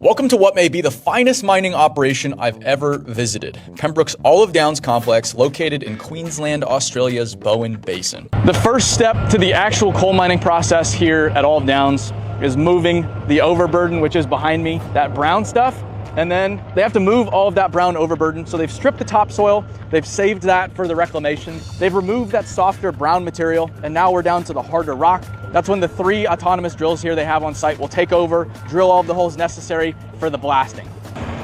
Welcome to what may be the finest mining operation I've ever visited, Pembroke's Olive Downs complex located in Queensland, Australia's Bowen Basin. The first step to the actual coal mining process here at Olive Downs is moving the overburden, which is behind me, that brown stuff, and then they have to move all of that brown overburden. So they've stripped the topsoil, they've saved that for the reclamation, they've removed that softer brown material, and now we're down to the harder rock. That's when the 3 autonomous drills here they have on site will take over, drill all of the holes necessary for the blasting.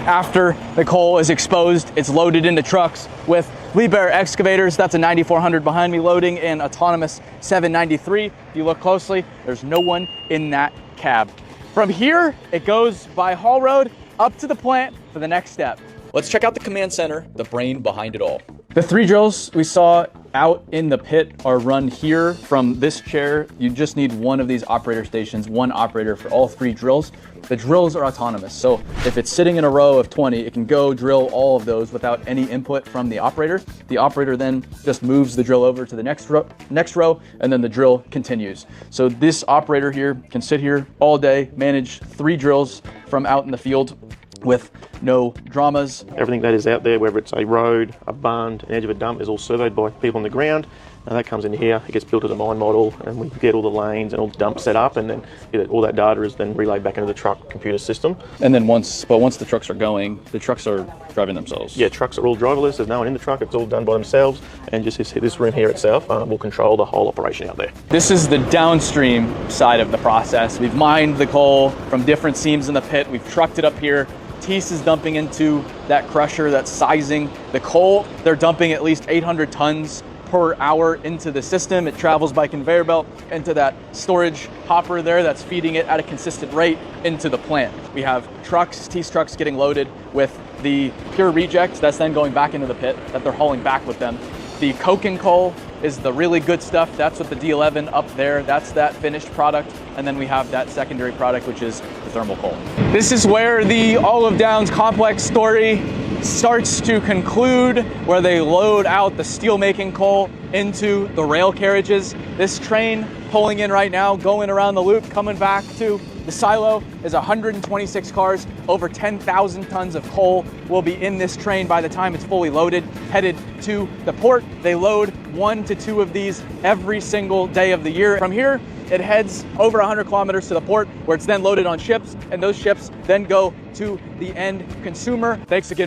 After the coal is exposed, it's loaded into trucks with Liebherr excavators. That's a 9400 behind me loading an autonomous 793. If you look closely, there's no one in that cab. From here, it goes by haul road up to the plant for the next step. Let's check out the command center, the brain behind it all. The 3 drills we saw out in the pit are run here from this chair. You just need one of these operator stations, one operator for all 3 drills. The drills are autonomous, so if it's sitting in a row of 20, it can go drill all of those without any input from the operator. The operator then just moves the drill over to the next row, and then the drill continues. So this operator here can sit here all day, manage 3 drills from out in the field with no dramas. Everything that is out there, whether it's a road, a bund, an edge of a dump, is all surveyed by people on the ground. And that comes in here, it gets built as a mine model, and we get all the lanes and all the dumps set up, and then all that data is then relayed back into the truck computer system. And then once the trucks are going, the trucks are driving themselves. Yeah, trucks are all driverless, there's no one in the truck, it's all done by themselves, and just this room here itself will control the whole operation out there. This is the downstream side of the process. We've mined the coal from different seams in the pit, we've trucked it up here. Teese is dumping into that crusher that's sizing the coal. They're dumping at least 800 tons per hour into the system. It travels by conveyor belt into that storage hopper there that's feeding it at a consistent rate into the plant. We have trucks, Teese trucks getting loaded with the pure reject that's then going back into the pit that they're hauling back with them. The coking coal is the really good stuff. That's with the D11 up there. That's that finished product. And then we have that secondary product, which is the thermal coal. This is where the Olive Downs complex story starts to conclude, where they load out the steelmaking coal into the rail carriages. This train pulling in right now, going around the loop, coming back to the silo is 126 cars. Over 10,000 tons of coal will be in this train by the time it's fully loaded, headed to the port. They load 1 to 2 of these every single day of the year. From here, it heads over 100 kilometers to the port, where it's then loaded on ships, and those ships then go to the end consumer. Thanks again.